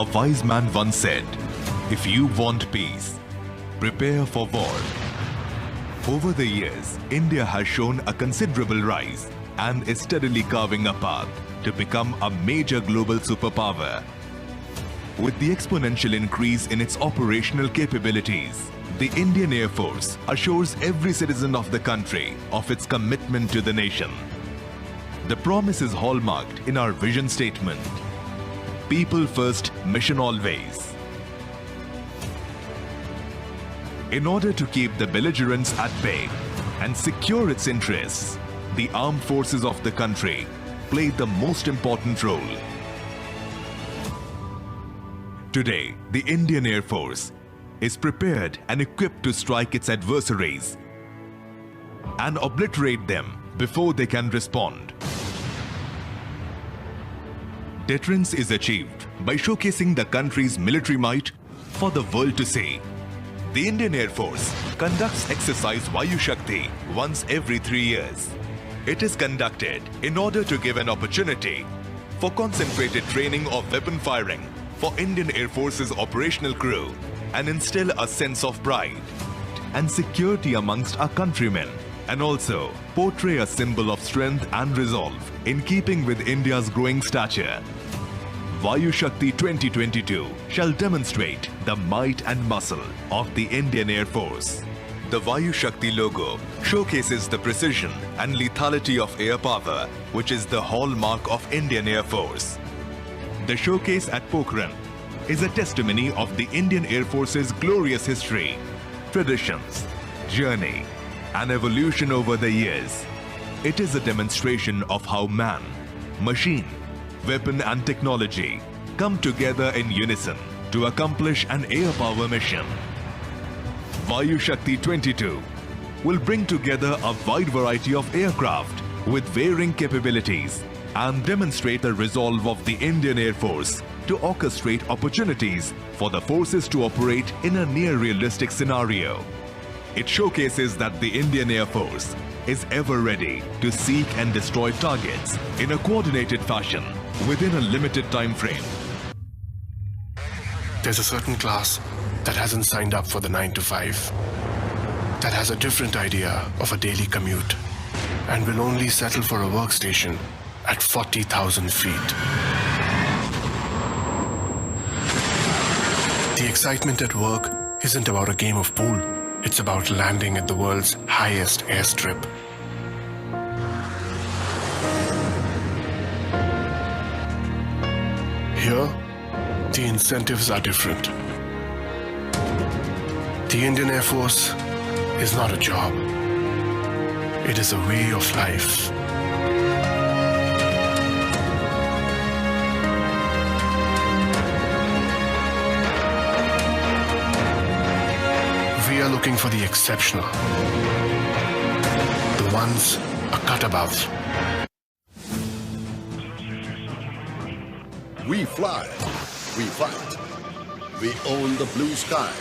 A wise man once said, if you want peace, prepare for war. Over the years, India has shown a considerable rise and is steadily carving a path to become a major global superpower. With the exponential increase in its operational capabilities, the Indian Air Force assures every citizen of the country of its commitment to the nation. The promise is hallmarked in our vision statement: people first, mission always. In order to keep the belligerents at bay and secure its interests, the armed forces of the country play the most important role. Today, the Indian Air Force is prepared and equipped to strike its adversaries and obliterate them before they can respond. Deterrence is achieved by showcasing the country's military might for the world to see. The Indian Air Force conducts exercise Vayu Shakti once every 3 years. It is conducted in order to give an opportunity for concentrated training of weapon firing for Indian Air Force's operational crew and instill a sense of pride and security amongst our countrymen, and also portray a symbol of strength and resolve in keeping with India's growing stature. Vayu Shakti 2022 shall demonstrate the might and muscle of the Indian Air Force. The Vayu Shakti logo showcases the precision and lethality of air power, which is the hallmark of Indian Air Force. The showcase at Pokhran is a testimony of the Indian Air Force's glorious history, traditions, journey, and evolution over the years. It is a demonstration of how man, machine, weapon and technology come together in unison to accomplish an air power mission. Vayu Shakti 22 will bring together a wide variety of aircraft with varying capabilities and demonstrate the resolve of the Indian Air Force to orchestrate opportunities for the forces to operate in a near-realistic scenario. It showcases that the Indian Air Force is ever ready to seek and destroy targets in a coordinated fashion within a limited time frame. There's a certain class that hasn't signed up for the 9 to 5, that has a different idea of a daily commute and will only settle for a workstation at 40,000 feet. The excitement at work isn't about a game of pool. It's about landing at the world's highest airstrip. Here, the incentives are different. The Indian Air Force is not a job. It is a way of life. We are looking for the exceptional, the ones a cut above. We fly, we fight, we own the blue sky,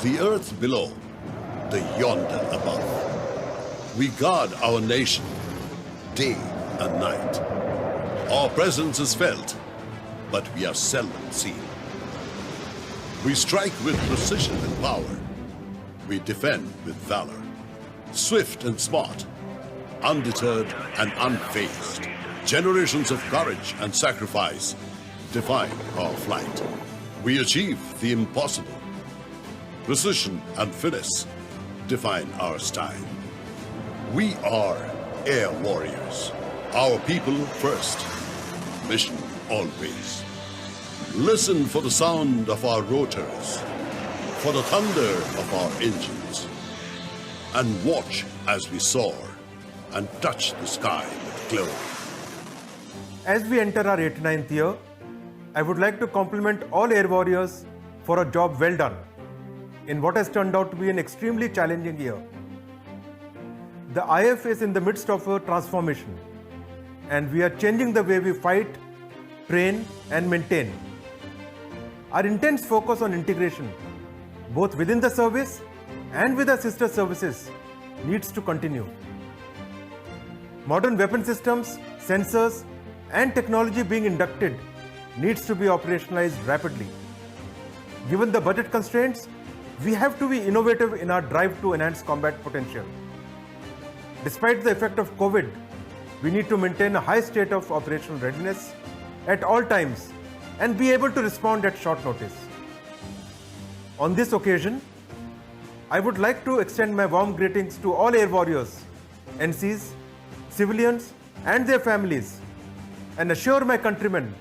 the earth below, the yonder above. We guard our nation, day and night. Our presence is felt, but we are seldom seen. We strike with precision and power. We defend with valor, swift and smart, undeterred and unfazed. Generations of courage and sacrifice define our flight. We achieve the impossible. Precision and finesse define our style. We are air warriors. Our people first, mission always. Listen for the sound of our rotors, for the thunder of our engines, and watch as we soar and touch the sky with glory. As we enter our 89th year, I would like to compliment all air warriors for a job well done in what has turned out to be an extremely challenging year. The IF is in the midst of a transformation, and we are changing the way we fight, train, and maintain. Our intense focus on integration, both within the service and with our sister services, needs to continue. Modern weapon systems, sensors, and technology being inducted needs to be operationalized rapidly. Given the budget constraints, we have to be innovative in our drive to enhance combat potential. Despite the effect of COVID, we need to maintain a high state of operational readiness at all times and be able to respond at short notice. On this occasion, I would like to extend my warm greetings to all air warriors, NCs, civilians and their families, and assure my countrymen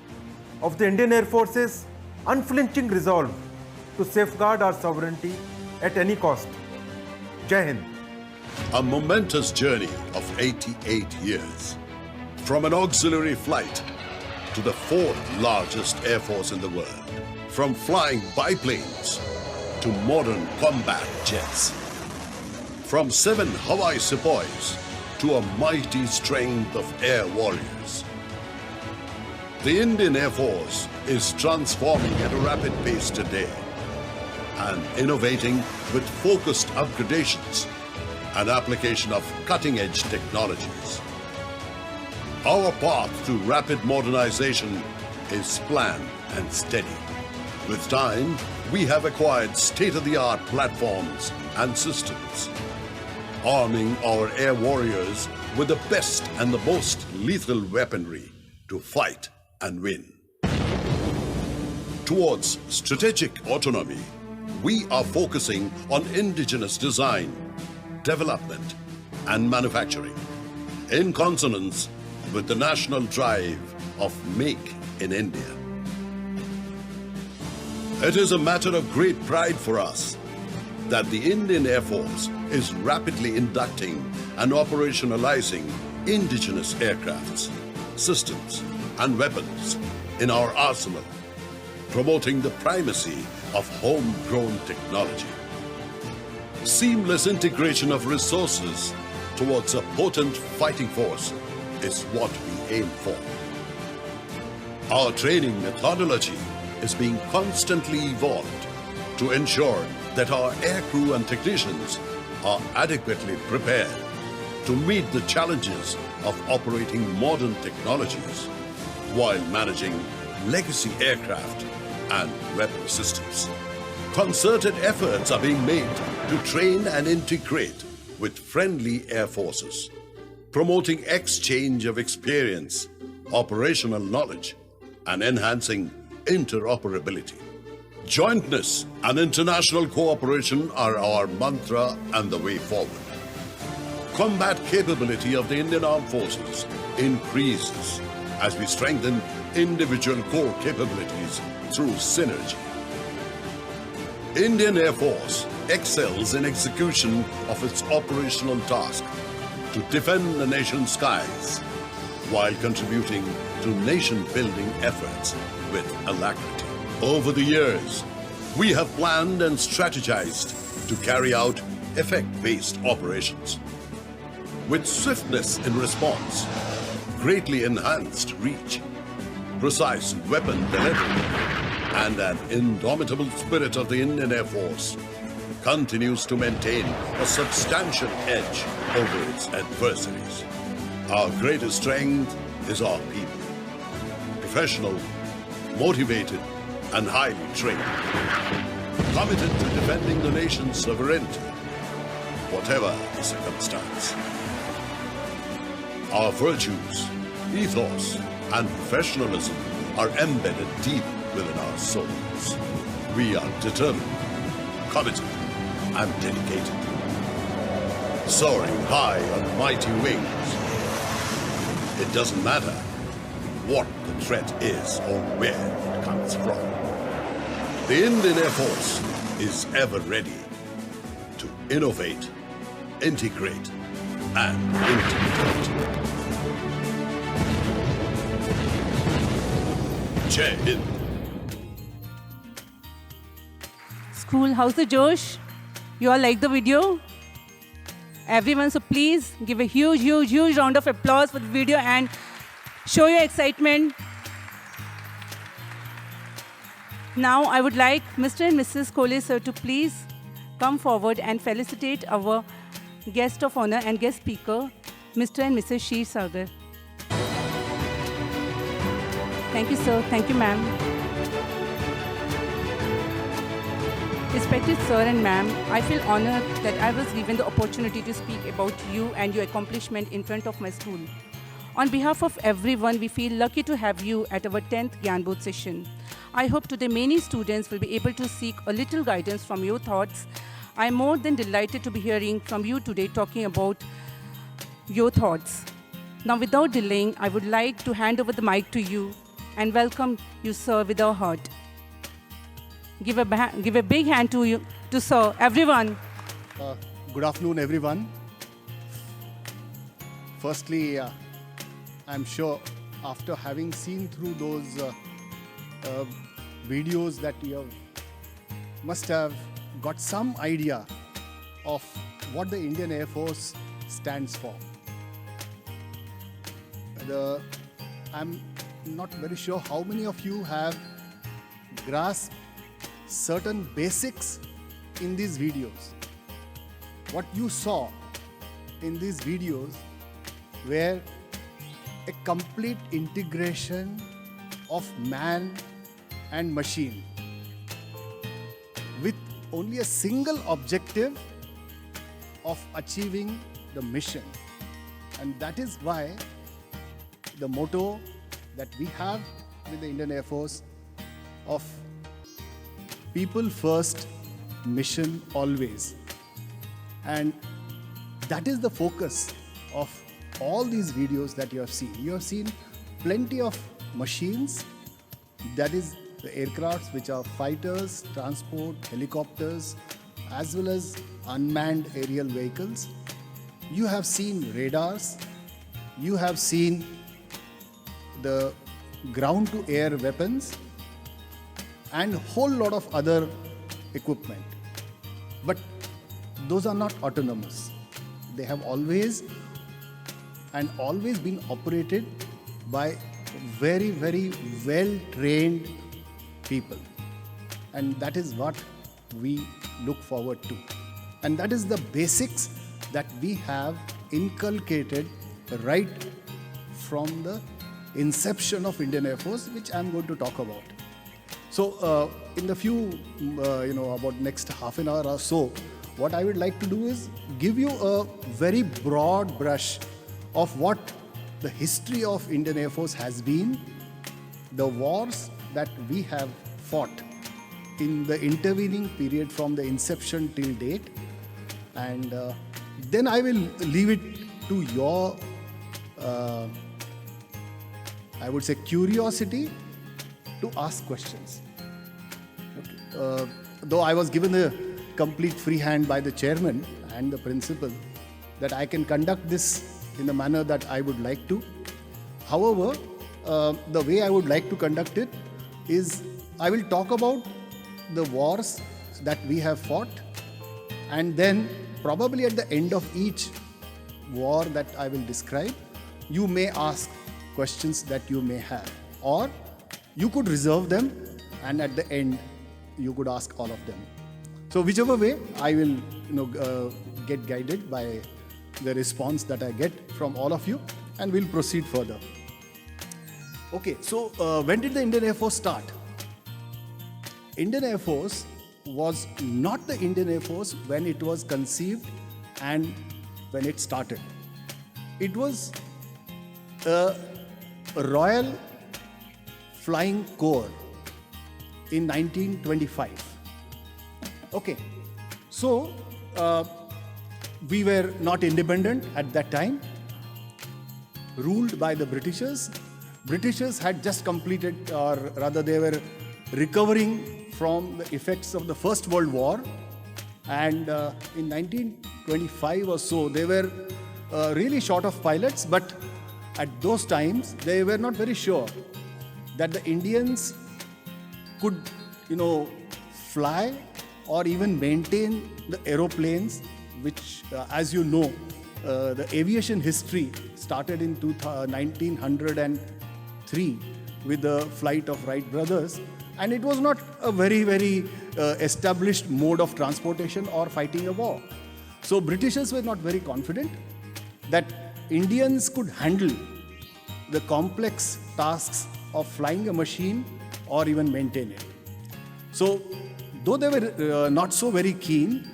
of the Indian Air Force's unflinching resolve to safeguard our sovereignty at any cost. Jai Hind. A momentous journey of 88 years. From an auxiliary flight to the fourth largest air force in the world. From flying biplanes to modern combat jets. From 7 Hawaii sepoys to a mighty strength of air warriors. The Indian Air Force is transforming at a rapid pace today and innovating with focused upgradations and application of cutting-edge technologies. Our path to rapid modernization is planned and steady. With time, we have acquired state-of-the-art platforms and systems, arming our air warriors with the best and the most lethal weaponry to fight and win. Towards strategic autonomy, we are focusing on indigenous design, development and manufacturing, in consonance with the national drive of Make in India. It is a matter of great pride for us that the Indian Air Force is rapidly inducting and operationalizing indigenous aircrafts, systems and weapons in our arsenal, promoting the primacy of homegrown technology. Seamless integration of resources towards a potent fighting force is what we aim for. Our training methodology is being constantly evolved to ensure that our aircrew and technicians are adequately prepared to meet the challenges of operating modern technologies while managing legacy aircraft and weapon systems. Concerted efforts are being made to train and integrate with friendly air forces, promoting exchange of experience, operational knowledge, and enhancing interoperability. Jointness and international cooperation are our mantra and the way forward. Combat capability of the Indian Armed Forces increases as we strengthen individual core capabilities through synergy. Indian Air Force excels in execution of its operational task to defend the nation's skies while contributing to nation-building efforts with alacrity. Over the years, we have planned and strategized to carry out effect-based operations. With swiftness in response, greatly enhanced reach, precise weapon delivery, and an indomitable spirit of the Indian Air Force continues to maintain a substantial edge over its adversaries. Our greatest strength is our people. Professional, motivated, and highly trained. Committed to defending the nation's sovereignty, whatever the circumstance. Our virtues, ethos, and professionalism are embedded deep within our souls. We are determined, committed, and dedicated. Soaring high on mighty wings. It doesn't matter what the threat is or where it comes from. The Indian Air Force is ever ready to innovate, integrate, and intimidate. Jai Hind. School, how's the Josh? You all like the video? Everyone, so please give a huge round of applause for the video and show your excitement. Now, I would like Mr. and Mrs. Kole sir to please come forward and felicitate our guest of honor and guest speaker, Mr. and Mrs. Sheer Sagar. Thank you, sir. Thank you, ma'am. Respected sir and ma'am, I feel honored that I was given the opportunity to speak about you and your accomplishment in front of my school. On behalf of everyone, we feel lucky to have you at our 10th Gyanbodh session. I hope today many students will be able to seek a little guidance from your thoughts. I am more than delighted to be hearing from you today talking about your thoughts. Now, without delaying, I would like to hand over the mic to you and welcome you, sir, with our heart. Give a big hand to you, to sir, everyone. Good afternoon, everyone. Firstly, I'm sure after having seen through those videos that you must have got some idea of what the Indian Air Force stands for. I'm not very sure how many of you have grasped certain basics in these videos. What you saw in these videos were a complete integration of man and machine with only a single objective of achieving the mission. And that is why the motto that we have with the Indian Air Force of people first, mission always. And that is the focus of all these videos that you have seen. You have seen plenty of machines, that is the aircrafts which are fighters, transport, helicopters, as well as unmanned aerial vehicles. You have seen radars, you have seen the ground-to-air weapons, and a whole lot of other equipment. But those are not autonomous. They have always been operated by very, very well-trained people. And that is what we look forward to. And that is the basics that we have inculcated right from the inception of Indian Air Force, which I'm going to talk about. So in the few, about next half an hour or so, what I would like to do is give you a very broad brush of what the history of Indian Air Force has been, the wars that we have fought in the intervening period from the inception till date, and then I will leave it to your, I would say, curiosity to ask questions. Okay. Though I was given a complete free hand by the chairman and the principal that I can conduct this in the manner that I would like to. However, the way I would like to conduct it is I will talk about the wars that we have fought, and then probably at the end of each war that I will describe, you may ask questions that you may have, or you could reserve them and at the end you could ask all of them. So whichever way, I will get guided by the response that I get from all of you, and we'll proceed further. Okay, so when did the Indian Air Force start? Indian Air Force was not the Indian Air Force when it was conceived and when it started. It was a Royal Flying Corps in 1925. Okay, so we were not independent at that time, ruled by the Britishers. Britishers had just completed, or rather they were recovering from the effects of the First World War, and in 1925 or so they were really short of pilots, but at those times they were not very sure that the Indians could fly or even maintain the aeroplanes, which as you know, the aviation history started in 1903 with the flight of Wright brothers, and it was not a very, very established mode of transportation or fighting a war. So Britishers were not very confident that Indians could handle the complex tasks of flying a machine or even maintain it. So, though they were not so very keen,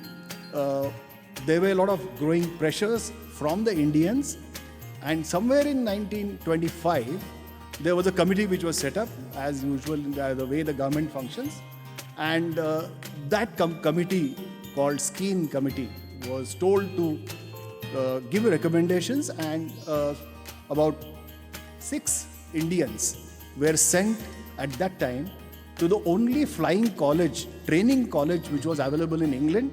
there were a lot of growing pressures from the Indians, and somewhere in 1925, there was a committee which was set up, as usual, the way the government functions, and that committee, called Skeen Committee, was told to give recommendations, and about 6 Indians were sent at that time to the only flying college, training college, which was available in England,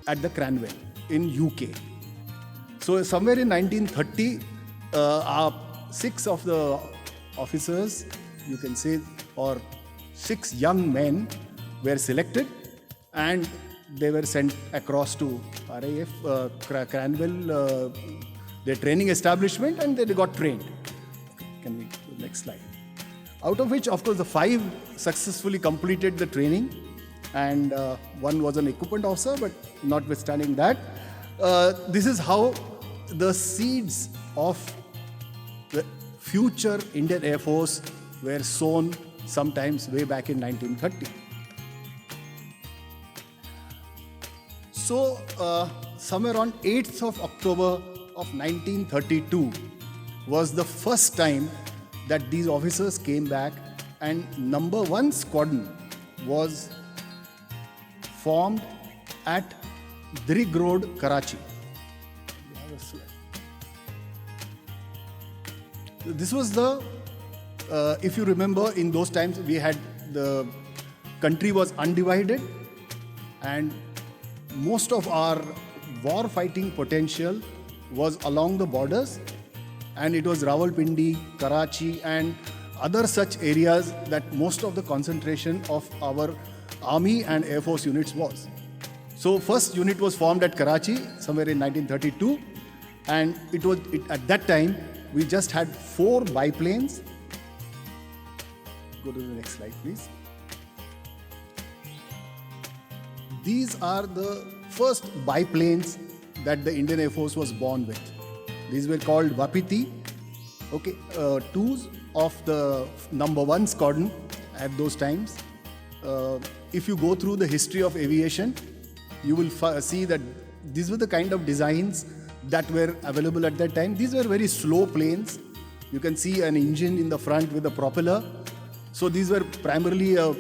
at the Cranwell in UK. So somewhere in 1930, 6 of the officers, you can say, or 6 young men were selected, and they were sent across to RAF Cranwell, their training establishment, and they got trained. Can we do the next slide? Out of which, of course, the 5 successfully completed the training, and one was an equipment officer, but notwithstanding that, this is how the seeds of the future Indian Air Force were sown sometimes way back in 1930. So, somewhere on 8th of October of 1932 was the first time that these officers came back, and number 1 squadron was formed at Drig Road, Karachi. This was the, if you remember, in those times we had, the country was undivided, and most of our war fighting potential was along the borders, and it was Rawalpindi, Karachi, and other such areas that most of the concentration of our Army and Air Force units was. So first unit was formed at Karachi somewhere in 1932, and at that time we just had 4 biplanes. Go to the next slide, please. These are the first biplanes that the Indian Air Force was born with. These were called Vapiti, okay, 2s of the number 1 squadron at those times. If you go through the history of aviation, you will see that these were the kind of designs that were available at that time. Which were very slow planes. You can see an engine in the front with a propeller. So these were primarily a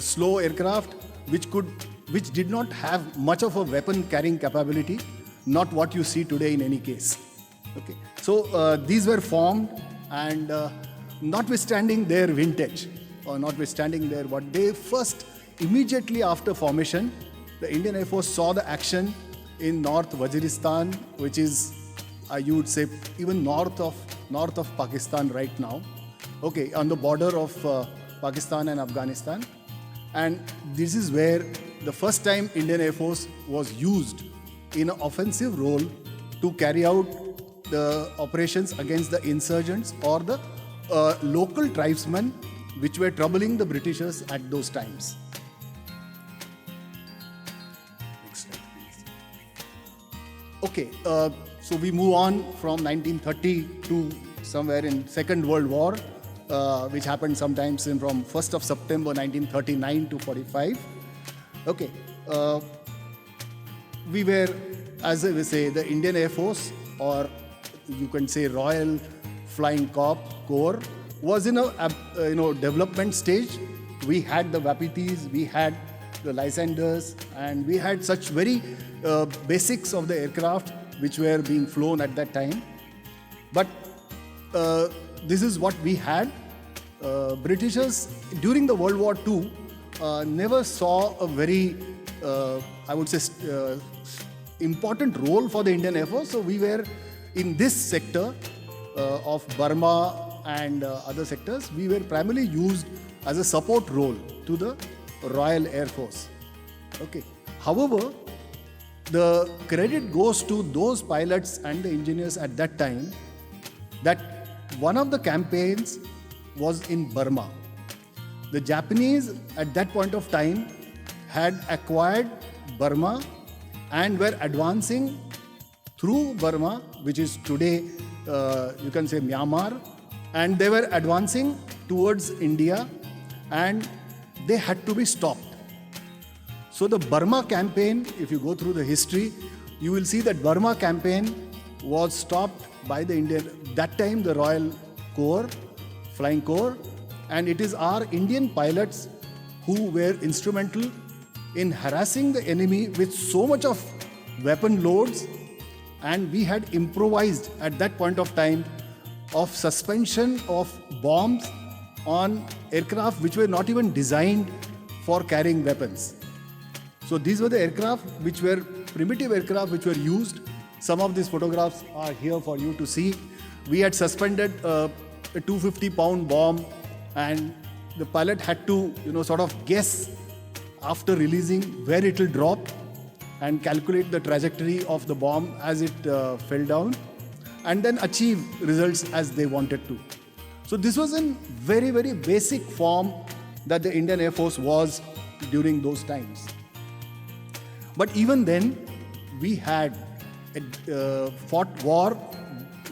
slow aircraft which did not have much of a weapon carrying capability, not what you see today in any case. Okay. So these were formed, and notwithstanding their vintage, or notwithstanding their what they first, immediately after formation, the Indian Air Force saw the action in North Waziristan, which is, you would say, even north of Pakistan right now. Okay, on the border of Pakistan and Afghanistan. And this is where the first time Indian Air Force was used in an offensive role to carry out the operations against the insurgents or the local tribesmen which were troubling the Britishers at those times. Next slide, please. Okay, so we move on from 1930 to somewhere in Second World War, which happened sometimes from 1st of September 1939 to 45. Okay, we were, as I say, the Indian Air Force, or you can say Royal Flying Corps, was in a development stage. We had the Vapitis, we had the Lysanders, and we had such very basics of the aircraft which were being flown at that time. But this is what we had. Britishers during the World War II never saw a very, I would say, important role for the Indian Air Force. So we were in this sector of Burma and other sectors. We were primarily used as a support role to the Royal Air Force. Okay. However, the credit goes to those pilots and the engineers at that time that one of the campaigns was in Burma. The Japanese at that point of time had acquired Burma and were advancing through Burma, which is today you can say Myanmar, and they were advancing towards India, and they had to be stopped. So the Burma campaign, if you go through the history, you will see that Burma campaign was stopped by the Indian, that time the Royal Corps, Flying Corps, and it is our Indian pilots who were instrumental in harassing the enemy with so much of weapon loads, and we had improvised at that point of time of suspension of bombs on aircraft which were not even designed for carrying weapons. So these were the aircraft which were primitive aircraft which were used. Some of these photographs are here for you to see. We had suspended a 250-pound bomb, and the pilot had to, sort of guess after releasing where it will drop and calculate the trajectory of the bomb as it fell down, and then achieve results as they wanted to. So this was in very, very basic form that the Indian Air Force was during those times. But even then, we had fought war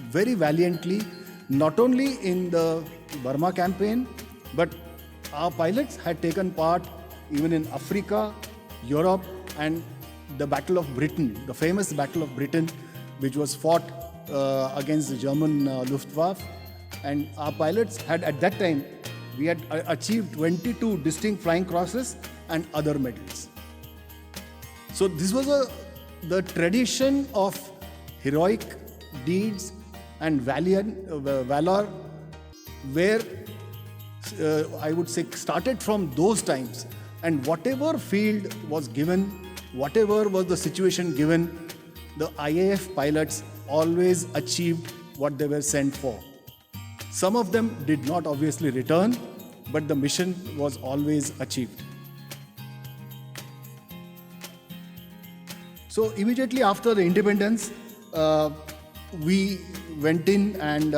very valiantly, not only in the Burma campaign, but our pilots had taken part even in Africa, Europe, and the Battle of Britain, the famous Battle of Britain, which was fought against the German Luftwaffe. And our pilots had, at that time, we had achieved 22 distinct flying crosses and other medals. So this was the tradition of heroic deeds and valor, where I would say started from those times. And whatever field was given, whatever was the situation given, the IAF pilots always achieved what they were sent for. Some of them did not obviously return, but the mission was always achieved. So immediately after the independence, we went in and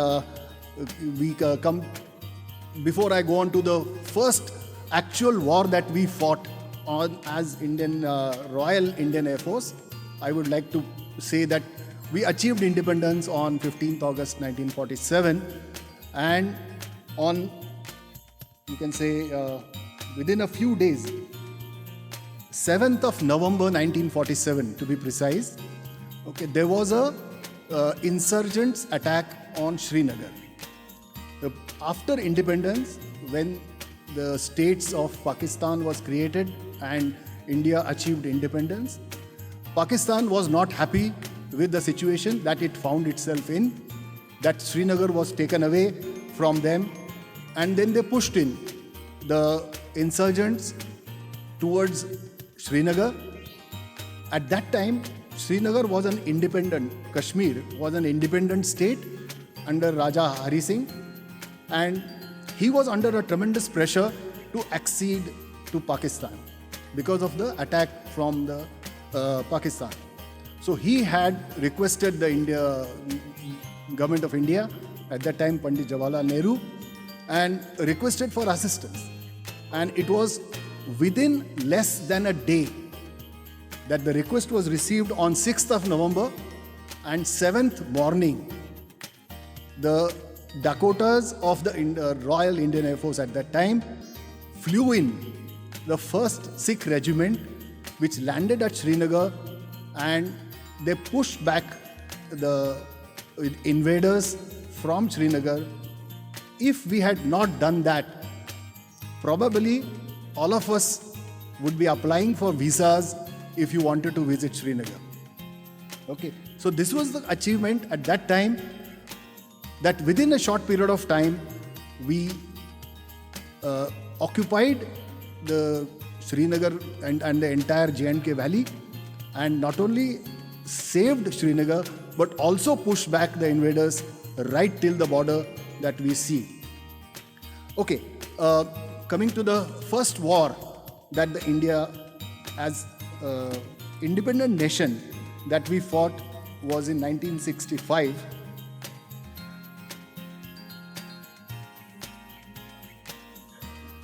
before I go on to the first actual war that we fought on as Royal Indian Air Force, I would like to say that we achieved independence on 15th August 1947, and on, you can say, within a few days, 7th of November 1947 to be precise, okay, there was a insurgents attack on Srinagar. After independence, when the states of Pakistan was created and India achieved independence, Pakistan was not happy with the situation that it found itself in, that Srinagar was taken away from them, and then they pushed in the insurgents towards Srinagar. At that time, Srinagar was an independent, Kashmir was an independent state under Raja Hari Singh, and he was under a tremendous pressure to accede to Pakistan because of the attack from the Pakistan. So he had requested the government of India, at that time Pandit Jawaharlal Nehru, and requested for assistance. And it was within less than a day that the request was received on 6th of November, and 7th morning, the Dakotas of the Royal Indian Air Force at that time flew in the 1st Sikh Regiment, which landed at Srinagar, and they pushed back the invaders from Srinagar. If we had not done that, probably all of us would be applying for visas if you wanted to visit Srinagar. Okay, so this was the achievement at that time, that within a short period of time, we occupied the Srinagar and the entire J&K Valley, and not only saved Srinagar, but also pushed back the invaders right till the border that we see. Okay, coming to the first war that the India as independent nation that we fought was in 1965.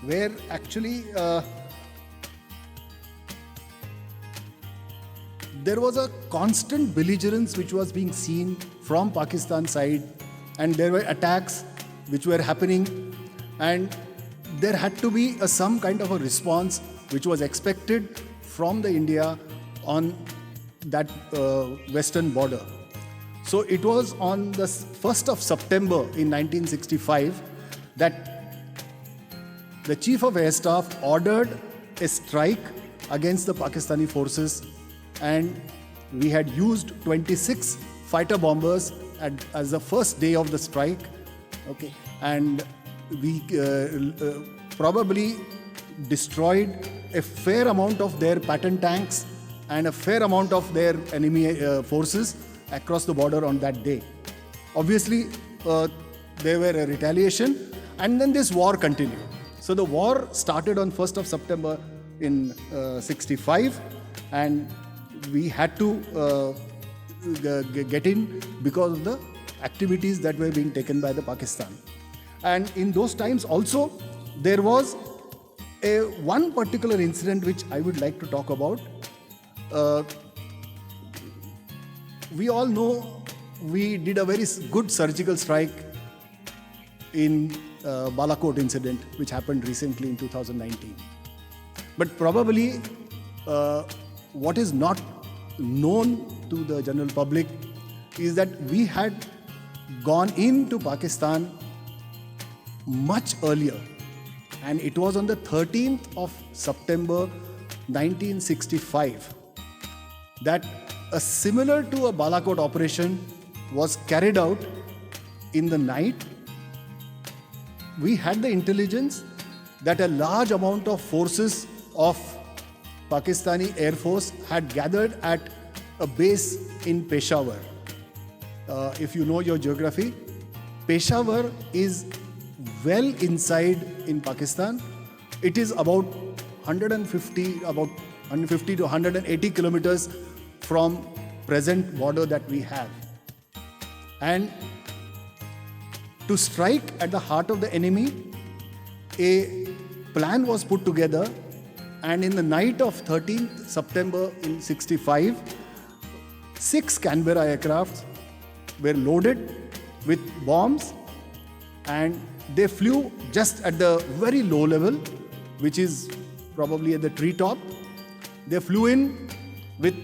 Where actually there was a constant belligerence which was being seen from Pakistan side and there were attacks which were happening, and there had to be some kind of a response which was expected from the India on that western border. So it was on the 1st of September in 1965 that the Chief of Air Staff ordered a strike against the Pakistani forces, and we had used 26 fighter bombers as the first day of the strike. Okay, and we probably destroyed a fair amount of their Patton tanks and a fair amount of their enemy forces across the border on that day. Obviously, there were a retaliation, and then this war continued. So the war started on 1st of September in 65, and we had to get in because of the activities that were being taken by the Pakistan. And in those times also, there was one particular incident which I would like to talk about. We all know we did a very good surgical strike in Balakot incident, which happened recently in 2019. But probably what is not known to the general public is that we had gone into Pakistan much earlier, and it was on the 13th of September 1965 that a similar to a Balakot operation was carried out in the night. We had the intelligence that a large amount of forces of Pakistani Air Force had gathered at a base in Peshawar. If you know your geography, Peshawar is well inside in Pakistan. It is about 150 to 180 kilometers from present border that we have. And to strike at the heart of the enemy, a plan was put together, and in the night of 13th September in 65, 6 Canberra aircrafts were loaded with bombs, and they flew just at the very low level, which is probably at the treetop. They flew in with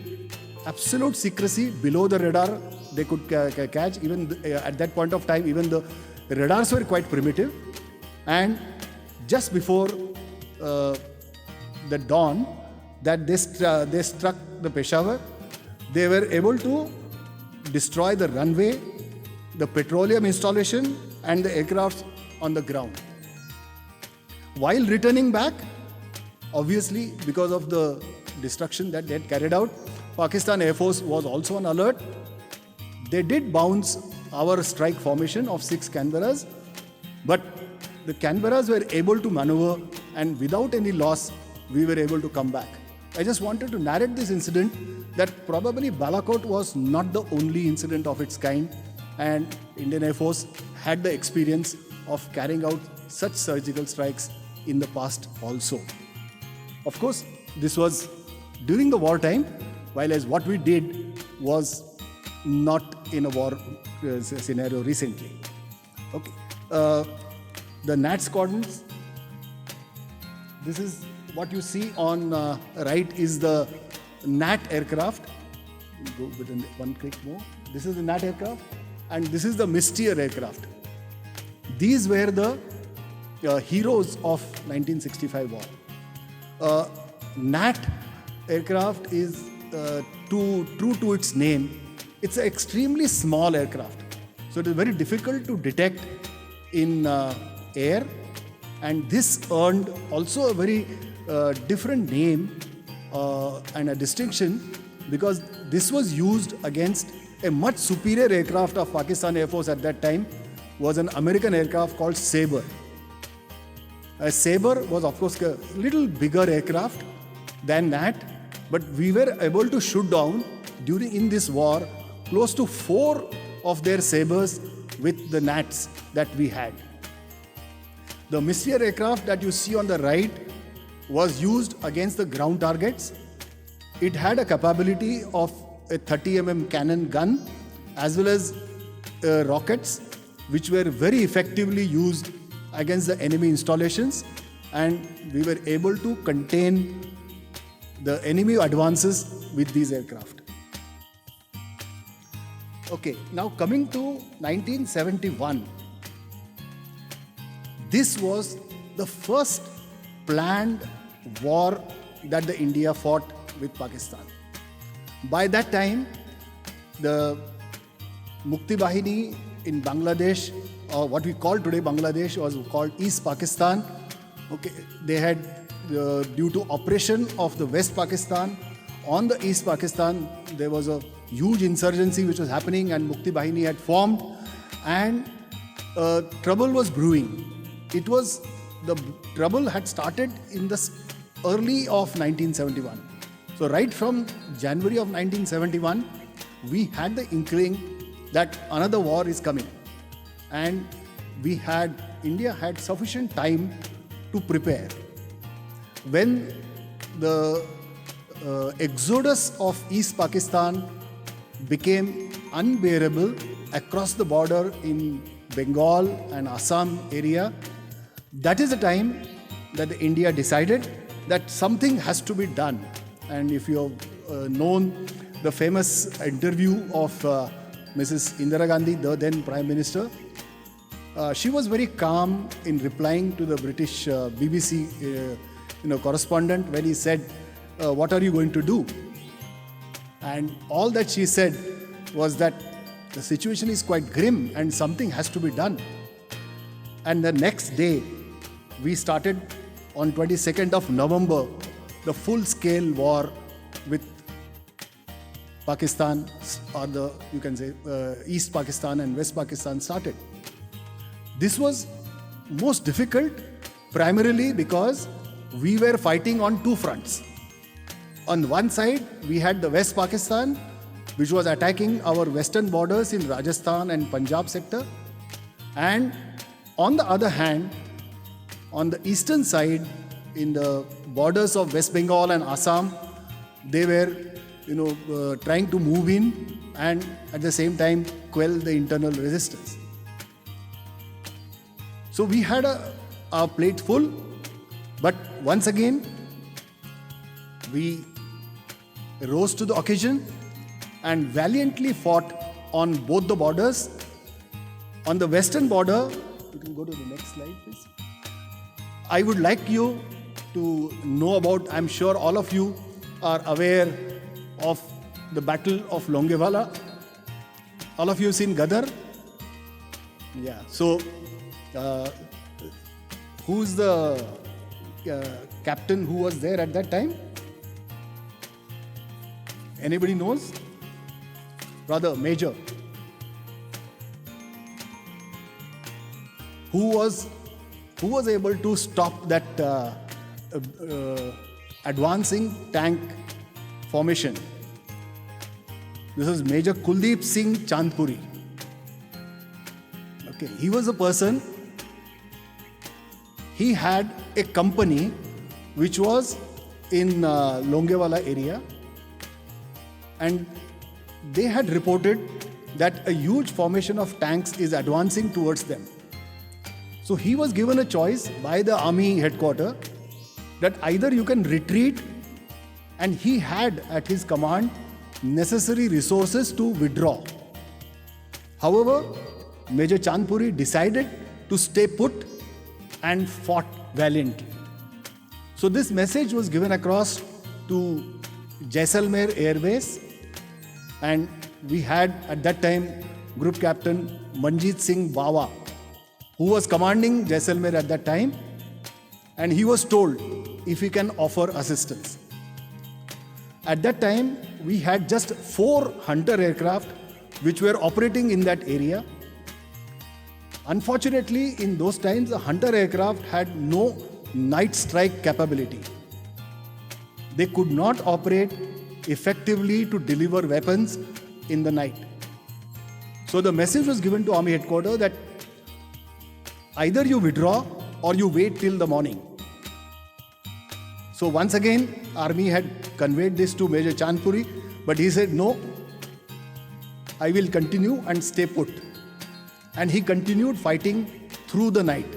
absolute secrecy below the radar. They could catch, even at that point of time, even the radars were quite primitive. And just before the dawn, that they struck the Peshawar, they were able to destroy the runway, the petroleum installation, and the aircraft on the ground. While returning back, obviously because of the destruction that they had carried out, Pakistan Air Force was also on alert. They did bounce our strike formation of 6 Canberras, but the Canberras were able to maneuver, and without any loss, we were able to come back. I just wanted to narrate this incident that probably Balakot was not the only incident of its kind, and Indian Air Force had the experience of carrying out such surgical strikes in the past also. Of course, this was during the wartime, while as what we did was not in a war scenario recently. Okay, the NAT squadrons. This is what you see on right is the NAT aircraft. Go with one click more. This is the NAT aircraft, and this is the Mystier aircraft. These were the heroes of 1965 war. NAT aircraft is true to its name. It's an extremely small aircraft, so it is very difficult to detect in air, and this earned also a very different name and a distinction, because this was used against a much superior aircraft of Pakistan Air Force at that time, was an American aircraft called Sabre. A Sabre was of course a little bigger aircraft than NAT, but we were able to shoot down in this war close to 4 of their Sabres with the NATs that we had. The Mystier aircraft that you see on the right was used against the ground targets. It had a capability of a 30 mm cannon gun as well as rockets, which were very effectively used against the enemy installations, and we were able to contain the enemy advances with these aircraft. Okay, now coming to 1971, this was the first planned war that the India fought with Pakistan. By that time, the Mukti Bahini in Bangladesh, or what we call today Bangladesh, was called East Pakistan. Okay, they had, due to oppression of the West Pakistan on the East Pakistan, there was a huge insurgency which was happening, and Mukti Bahini had formed, and trouble was brewing. The trouble had started in the early of 1971. So right from January of 1971, we had the inkling that another war is coming, and India had sufficient time to prepare. When the exodus of East Pakistan became unbearable across the border in Bengal and Assam area, that is the time that India decided that something has to be done. And if you have known the famous interview of Mrs. Indira Gandhi, the then Prime Minister, she was very calm in replying to the British BBC correspondent when he said, "What are you going to do?" And all that she said was that the situation is quite grim and something has to be done. And the next day, we started on 22nd of November, the full-scale war with Pakistan, or you can say East Pakistan and West Pakistan started. This was most difficult primarily because we were fighting on two fronts. On one side, we had the West Pakistan, which was attacking our western borders in Rajasthan and Punjab sector. And on the other hand, on the eastern side, in the borders of West Bengal and Assam, they were trying to move in and at the same time quell the internal resistance. So we had our plate full, but once again, we rose to the occasion and valiantly fought on both the borders. On the western border, you can go to the next slide, please. I would like you to know about, I'm sure all of you are aware of the Battle of Longewala. All of you seen Gadar? Yeah. So, who's the captain who was there at that time? Anybody knows? Rather, major. Who was able to stop that advancing tank formation? This is Major Kuldeep Singh Chandpuri. Okay, he was a person. He had a company which was in Longewala area, and they had reported that a huge formation of tanks is advancing towards them. So he was given a choice by the army headquarters that either you can retreat, and he had at his command necessary resources to withdraw. However, Major Chandpuri decided to stay put and fought valiantly. So this message was given across to Jaisalmer Air Base, and we had at that time Group Captain Manjeet Singh Bawa, who was commanding Jaisalmer at that time, and he was told if he can offer assistance. At that time, we had just 4 Hunter aircraft which were operating in that area. Unfortunately, in those times, the Hunter aircraft had no night strike capability. They could not operate effectively to deliver weapons in the night. So the message was given to Army headquarters that either you withdraw or you wait till the morning. So once again, Army had conveyed this to Major Chandpuri, but he said, no, I will continue and stay put. and he continued fighting through the night.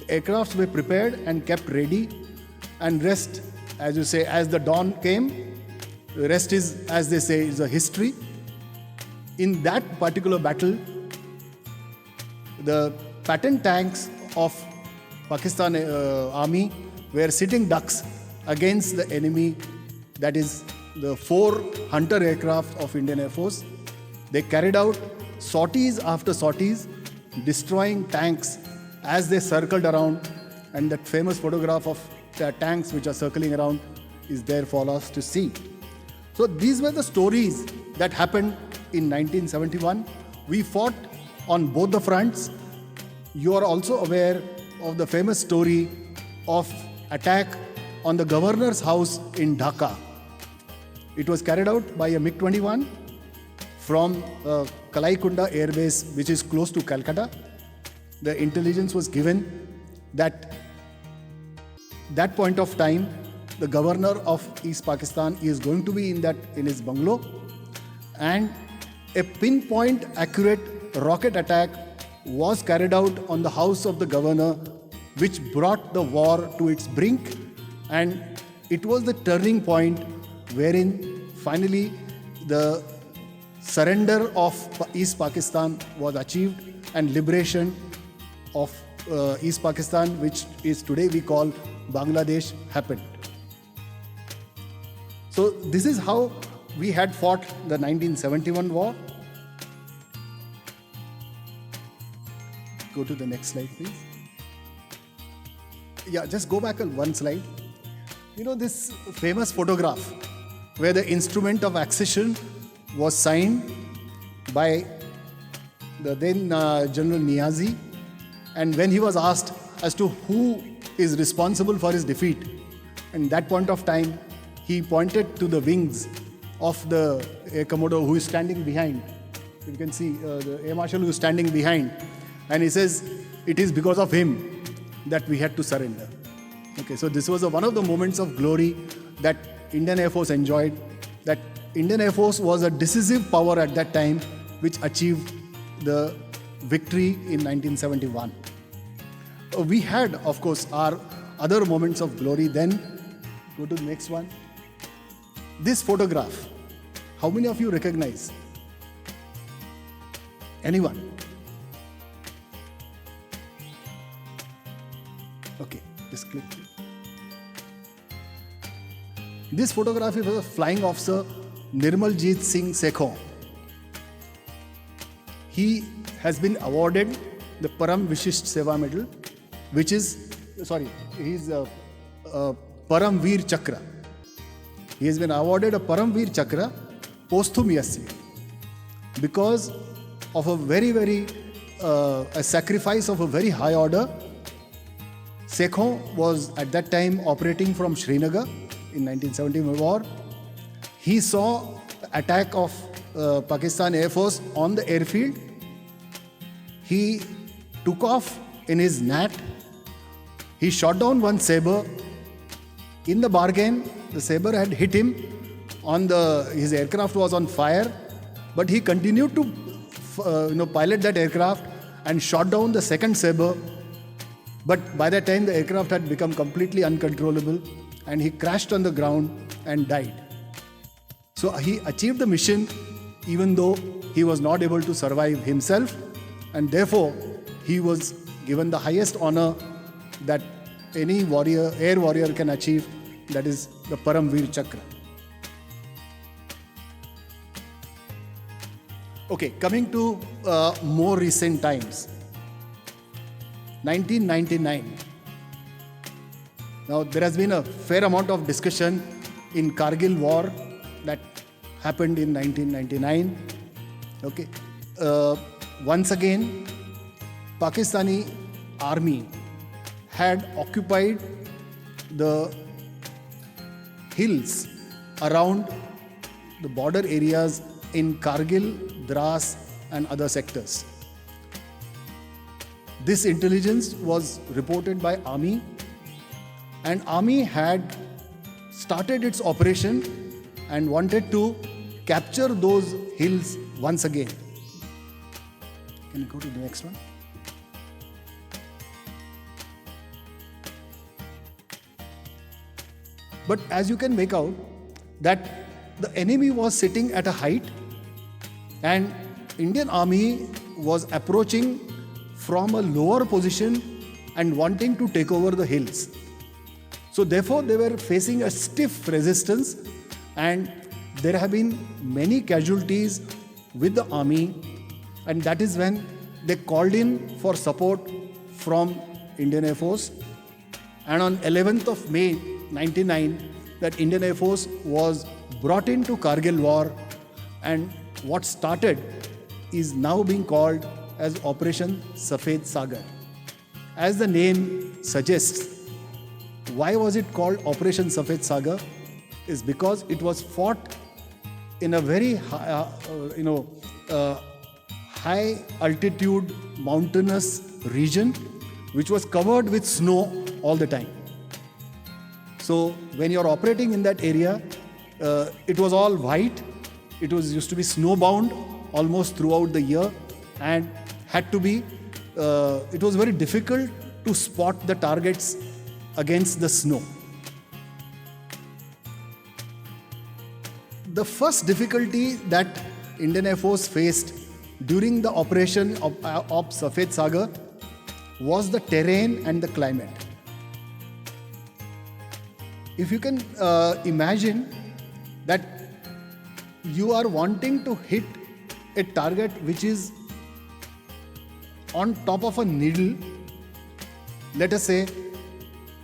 Aircrafts were prepared and kept ready, and rest, as you say, as the dawn came, rest is, as they say, is a history. In that particular battle, the patent tanks of Pakistan army were sitting ducks against the enemy, that is the 4 Hunter aircraft of Indian Air Force. They carried out sorties after sorties, destroying tanks as they circled around, and that famous photograph of the tanks which are circling around is there for us to see. So these were the stories that happened in 1971. We fought on both the fronts. You are also aware of the famous story of attack on the governor's house in Dhaka. It was carried out by a MiG-21 from Kalaikunda Air Base, which is close to Calcutta. The intelligence was given that point of time, the governor of East Pakistan is going to be in his bungalow, and a pinpoint accurate rocket attack was carried out on the house of the governor, which brought the war to its brink, and it was the turning point wherein finally the surrender of East Pakistan was achieved and liberation of East Pakistan, which is today we call Bangladesh, happened. So this is how we had fought the 1971 war. Go to the next slide, please. Yeah, just go back one slide. You know this famous photograph where the instrument of accession was signed by the then General Niazi, and when he was asked as to who is responsible for his defeat, and that point of time he pointed to the wings of the Air Commodore who is standing behind. You can see the Air Marshal who is standing behind, and he says it is because of him that we had to surrender. Okay, so this was one of the moments of glory that Indian Air Force enjoyed, that Indian Air Force was a decisive power at that time which achieved the victory in 1971. We had, of course, our other moments of glory then. Go to the next one. This photograph, how many of you recognize? Anyone? Okay, just click. This photograph is of a flying officer Nirmaljit Singh Sekhon. He has been awarded the Param Vishisht Seva Medal, which is, he's a Param Veer Chakra. He has been awarded a Param Veer Chakra posthumously because of a sacrifice of a very high order. Sekhon was at that time operating from Srinagar in 1970 war. He saw the attack of Pakistan Air Force on the airfield. He took off in his Nat. He shot down one Sabre. In the bargain, the Sabre had hit him on his aircraft was on fire, but he continued to pilot that aircraft and shot down the second Sabre. But by that time, the aircraft had become completely uncontrollable and he crashed on the ground and died. So he achieved the mission even though he was not able to survive himself, and therefore he was given the highest honor that any warrior, air warrior can achieve, that is the Param Veer Chakra. Okay, coming to more recent times. 1999. Now, there has been a fair amount of discussion in Kargil war that happened in 1999. Okay. Once again, Pakistani army had occupied the hills around the border areas in Kargil, Dras and other sectors. This intelligence was reported by army, and army had started its operation and wanted to capture those hills once again. Can you go to the next one? But as you can make out, that the enemy was sitting at a height and Indian army was approaching from a lower position and wanting to take over the hills. So therefore they were facing a stiff resistance, and there have been many casualties with the army, and that is when they called in for support from Indian Air Force. And on 11th of May 99, that Indian Air Force was brought into Kargil war, and what started is now being called as Operation Safed Sagar. As the name suggests, why was it called Operation Safed Sagar? Is because it was fought in a very high altitude mountainous region which was covered with snow all the time. So when you're operating in that area, it was all white. It was used to be snowbound almost throughout the year, and had to be. It was very difficult to spot the targets against the snow. The first difficulty that Indian Air Force faced during the operation of Safed Sagar was the terrain and the climate. If you can imagine that you are wanting to hit a target which is on top of a needle, let us say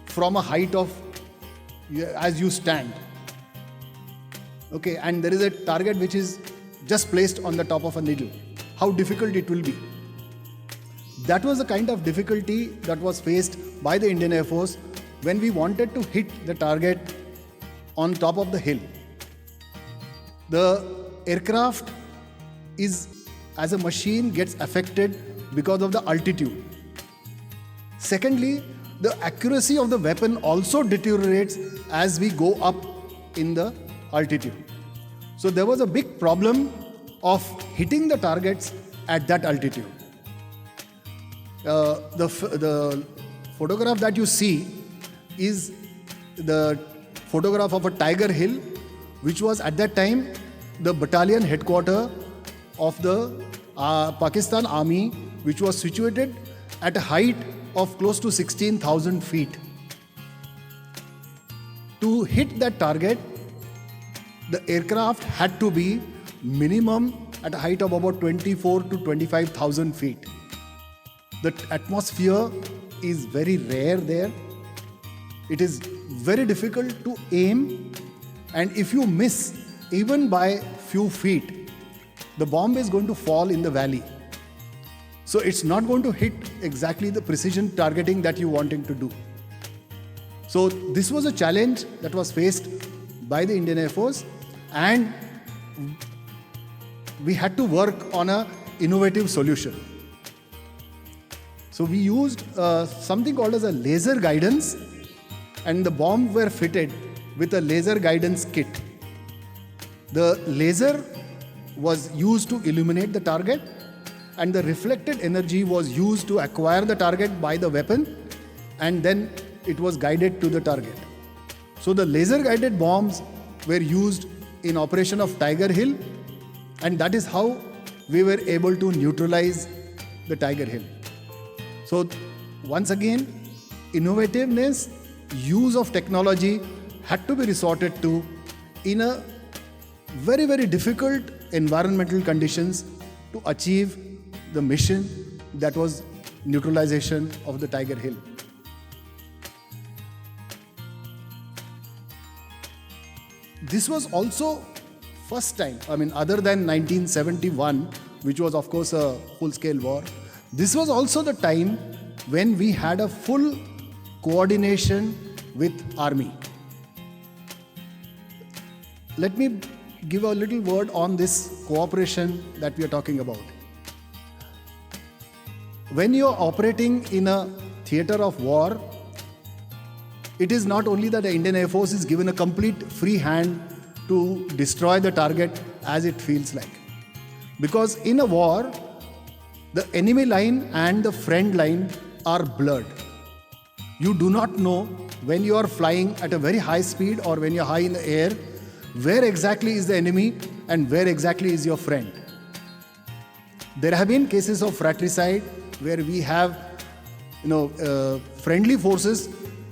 from a height of, as you stand, okay, and there is a target which is just placed on the top of a needle, how difficult it will be. That was the kind of difficulty that was faced by the Indian Air Force when we wanted to hit the target on top of the hill. The aircraft is, as a machine, gets affected because of the altitude. Secondly, the accuracy of the weapon also deteriorates as we go up in the altitude. So there was a big problem of hitting the targets at that altitude. The photograph that you see is the photograph of a Tiger Hill, which was at that time the battalion headquarters of the Pakistan Army, which was situated at a height of close to 16,000 feet. To hit that target, the aircraft had to be minimum at a height of about 24 to 25,000 feet. The atmosphere is very rare there. It is very difficult to aim, and if you miss even by few feet, the bomb is going to fall in the valley. So it's not going to hit exactly the precision targeting that you're wanting to do. So this was a challenge that was faced by the Indian Air Force, and we had to work on an innovative solution. So we used something called as a laser guidance, and the bombs were fitted with a laser guidance kit. The laser was used to illuminate the target, and the reflected energy was used to acquire the target by the weapon, and then it was guided to the target. So the laser guided bombs were used in operation of Tiger Hill, and that is how we were able to neutralize the Tiger Hill. So once again, innovativeness, use of technology had to be resorted to in a very, very difficult environmental conditions to achieve the mission that was neutralization of the Tiger Hill. This was also first time, other than 1971, which was of course a full-scale war, this was also the time when we had a full coordination with Army. Let me give a little word on this cooperation that we are talking about. When you are operating in a theater of war, it is not only that the Indian Air Force is given a complete free hand to destroy the target as it feels like. Because in a war, the enemy line and the friend line are blurred. You do not know when you are flying at a very high speed or when you're high in the air, where exactly is the enemy and where exactly is your friend. There have been cases of fratricide where we have, friendly forces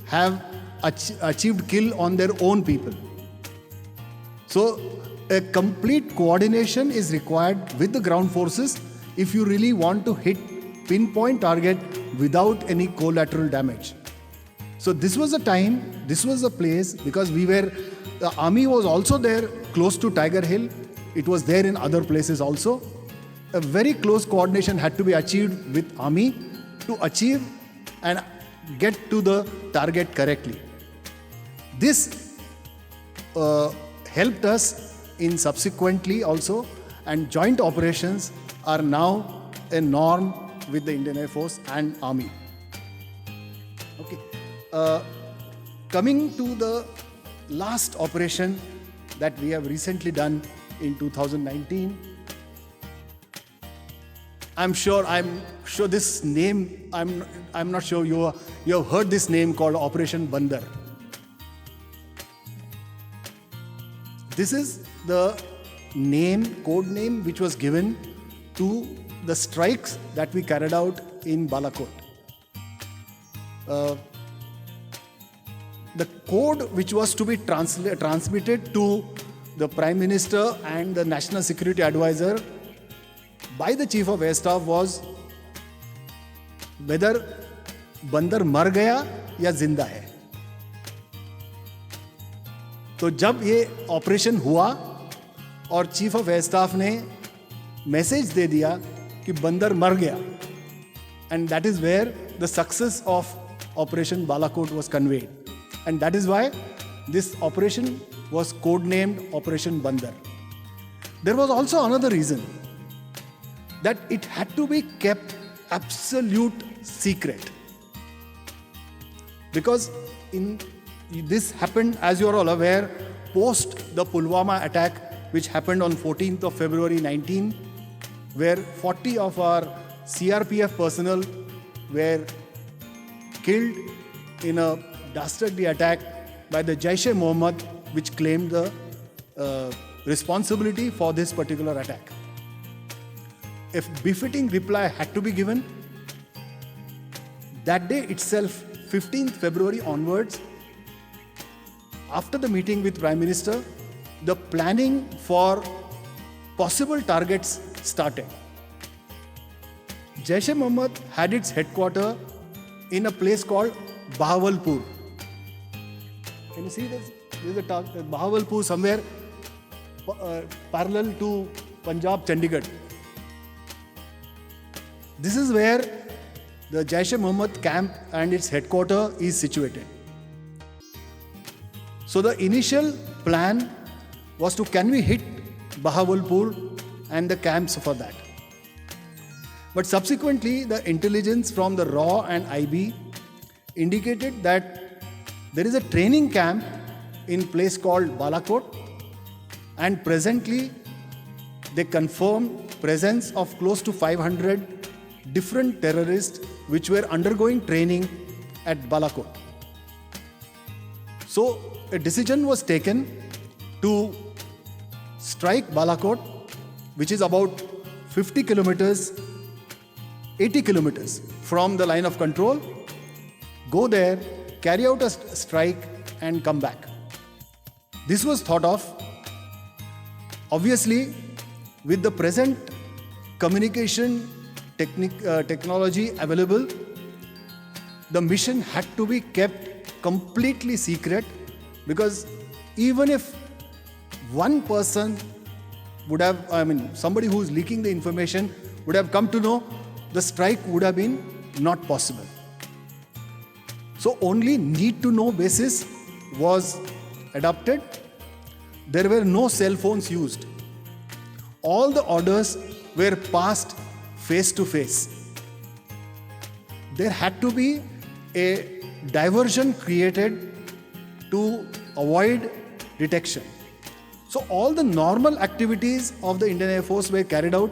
have achieved kill on their own people. So a complete coordination is required with the ground forces if you really want to hit pinpoint target without any collateral damage. So this was a time, this was a place, because the army was also there close to Tiger Hill. It was there in other places also. A very close coordination had to be achieved with army to achieve and get to the target correctly. This helped us in subsequently also, and joint operations are now a norm with the Indian Air Force and Army. Okay. Coming to the last operation that we have recently done in 2019, I'm sure this name, I'm not sure you have heard this name called Operation Bandar. This is the code name which was given to the strikes that we carried out in Balakot. The code which was to be transmitted to the Prime Minister and the National Security Advisor by the Chief of Air Staff was whether बंदर मर गया या जिंदा है. तो जब ये operation हुआ और चीफ ऑफ एयर स्टाफ ने मैसेज दे दिया कि बंदर मर गया, and that is where the success of operation Balakot was conveyed, and that is why this operation was code named operation Bandar. There was also another reason that it had to be kept absolute secret, because this happened, as you are all aware, post the Pulwama attack which happened on 14th of February 19, where 40 of our CRPF personnel were killed in a dastardly attack by the Jaish-e-Mohammed, which claimed the responsibility for this particular attack. A befitting reply had to be given. That day itself, 15th February onwards, after the meeting with Prime Minister, the planning for possible targets started. Jaish-e-Mohammed had its headquarters in a place called Bahawalpur. Can you see this? There is a Bahawalpur somewhere parallel to Punjab, Chandigarh. This is where the Jaish-e-Mohammed camp and its headquarters is situated. So the initial plan was to, can we hit Bahawalpur and the camps for that? But subsequently, the intelligence from the Rrvm and IB indicated that there is a training camp in place called Balakot, and presently they confirmed presence of close to 500 different terrorists which were undergoing training at Balakot. So a decision was taken to strike Balakot, which is about 50 kilometers, 80 kilometers from the line of control, go there, carry out a strike and come back. This was thought of. Obviously, with the present communication technology available, the mission had to be kept completely secret, because even if one person would have, somebody who is leaking the information would have come to know, the strike would have been not possible. So only need to know basis was adopted. There were no cell phones used. All the orders were passed face to face. There had to be a diversion created to avoid detection. So all the normal activities of the Indian Air Force were carried out.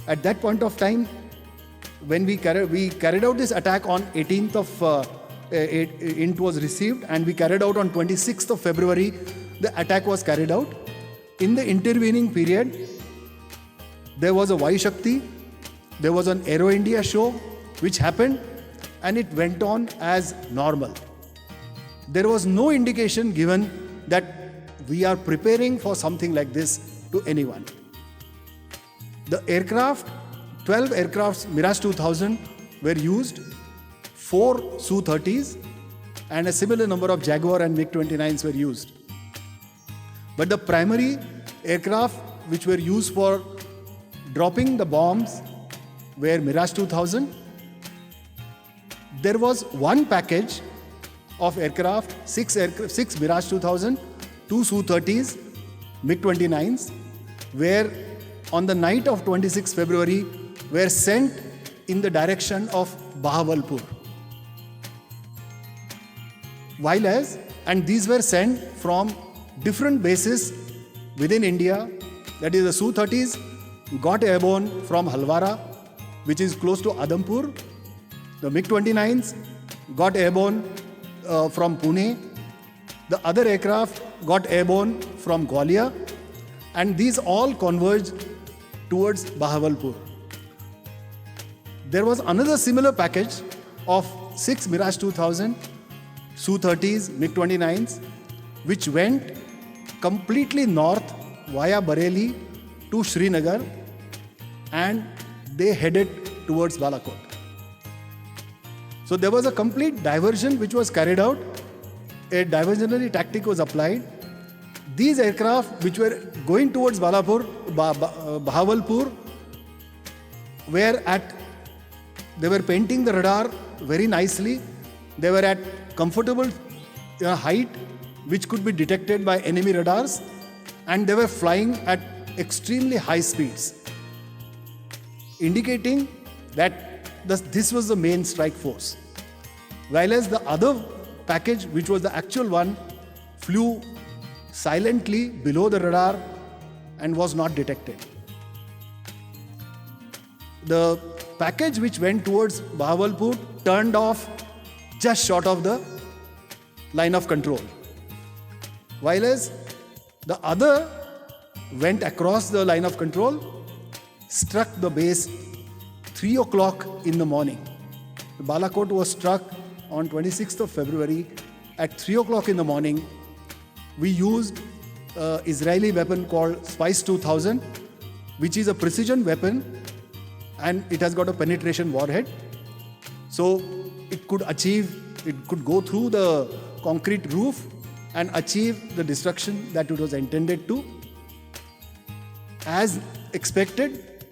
At that point of time, when we carried out this attack on 18th of int was received, and we carried out on 26th of February, the attack was carried out. In the intervening period, there was a Vayu Shakti, there was an Aero India show which happened, and it went on as normal. There was no indication given that we are preparing for something like this to anyone. The aircraft, 12 aircrafts Mirage 2000 were used, 4 Su-30s, and a similar number of Jaguar and MiG-29s were used. But the primary aircraft which were used for dropping the bombs were Mirage 2000. There was one package of aircraft, 6 Mirage 2000, 2 Su-30s, MiG-29s, where on the night of 26 February were sent in the direction of Bahawalpur. And these were sent from different bases within India. That is, the Su-30s got airborne from Halwara, which is close to Adampur. The MiG-29s got airborne from Pune. The other aircraft got airborne from Gwalior, and these all converged towards Bahawalpur. There was another similar package of 6 Mirage 2000, Su-30s, MiG-29s, which went completely north via Bareilly to Srinagar, and they headed towards Balakot. So there was a complete diversion which was carried out. A diversionary tactic was applied. These aircraft which were going towards Bahawalpur they were painting the radar very nicely. They were at comfortable height which could be detected by enemy radars, and they were flying at extremely high speeds, indicating that this was the main strike force. Whereas the other package, which was the actual one, flew silently below the radar and was not detected. The package which went towards Bahawalpur turned off just short of the line of control, whereas the other went across the line of control, struck the base 3 o'clock in the morning. Balakot was struck on 26th of February at 3 o'clock in the morning. We used an Israeli weapon called Spice 2000, which is a precision weapon, and it has got a penetration warhead. So it could go through the concrete roof and achieve the destruction that it was intended to. As expected,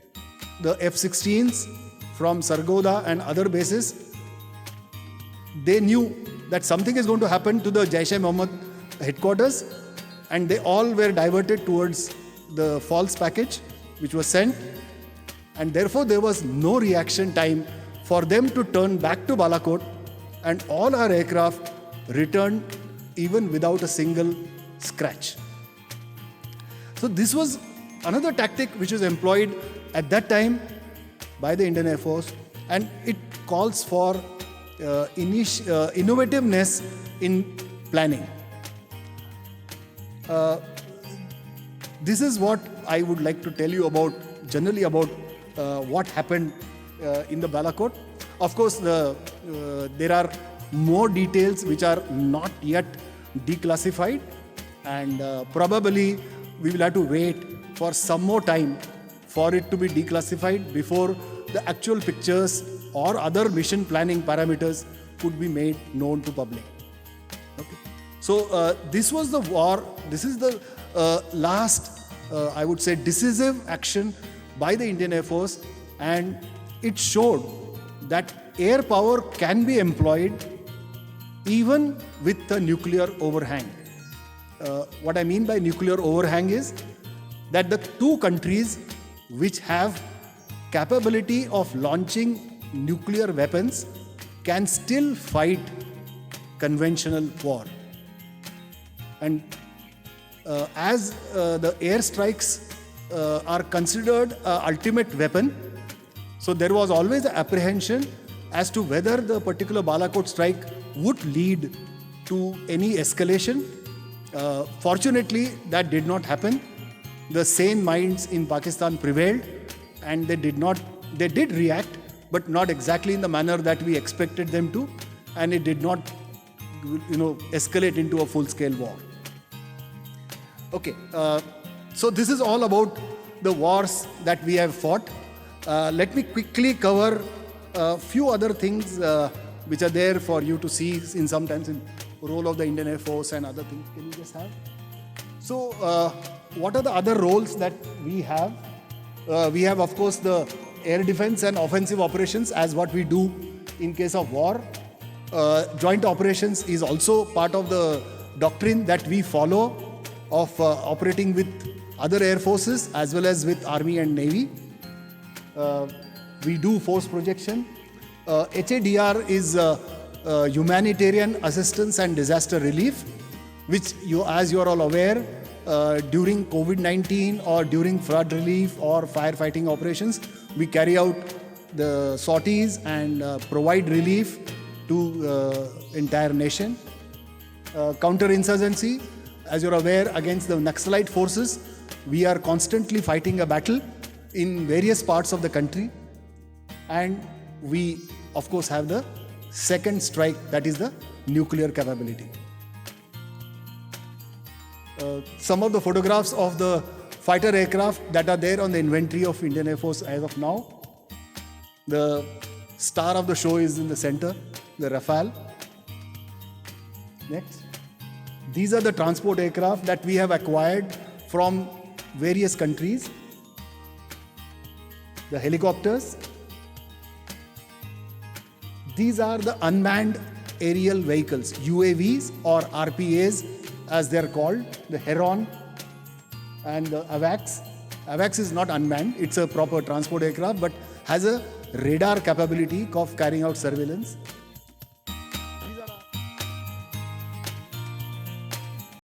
the F-16s from Sargodha and other bases, they knew that something is going to happen to the Jaish-e-Mohammed headquarters, and they all were diverted towards the false package which was sent, and therefore there was no reaction time for them to turn back to Balakot, and all our aircraft returned even without a single scratch. So this was another tactic which was employed at that time by the Indian Air Force, and it calls for innovativeness in planning. This is what I would like to tell you about, generally about what happened in the Balakot. Of course, there are more details which are not yet declassified, and probably we will have to wait for some more time for it to be declassified before the actual pictures or other mission planning parameters could be made known to public. Okay. So this was the war. This is the last, I would say, decisive action by the Indian Air Force, and it showed that air power can be employed even with the nuclear overhang. What I mean by nuclear overhang is that the two countries which have capability of launching nuclear weapons can still fight conventional war. And as the airstrikes are considered an ultimate weapon, So there was always an apprehension as to whether the particular Balakot strike would lead to any escalation. Fortunately, that did not happen. The sane minds in Pakistan prevailed, and they did react, but not exactly in the manner that we expected them to, and it did not, escalate into a full-scale war. Okay, so this is all about the wars that we have fought. Let me quickly cover a few other things which are there for you to see in sometimes in role of the Indian Air Force and other things. Can you just have? So, what are the other roles that we have? We have, of course, the air defense and offensive operations as what we do in case of war. Joint operations is also part of the doctrine that we follow of operating with other air forces as well as with Army and Navy. We do force projection. HADR is humanitarian assistance and disaster relief, which as you are all aware, during COVID-19 or during flood relief or firefighting operations, we carry out the sorties and provide relief to entire nation. Counterinsurgency, as you're aware, against the Naxalite forces, we are constantly fighting a battle in various parts of the country. And we, of course, have the second strike, that is the nuclear capability. Some of the photographs of the fighter aircraft that are there on the inventory of Indian Air Force as of now. The star of the show is in the center, the Rafale. Next. These are the transport aircraft that we have acquired from various countries. The helicopters. These are the unmanned aerial vehicles, UAVs or RPAs as they're called, the Heron and the AWACS. AWACS is not unmanned, it's a proper transport aircraft but has a radar capability of carrying out surveillance.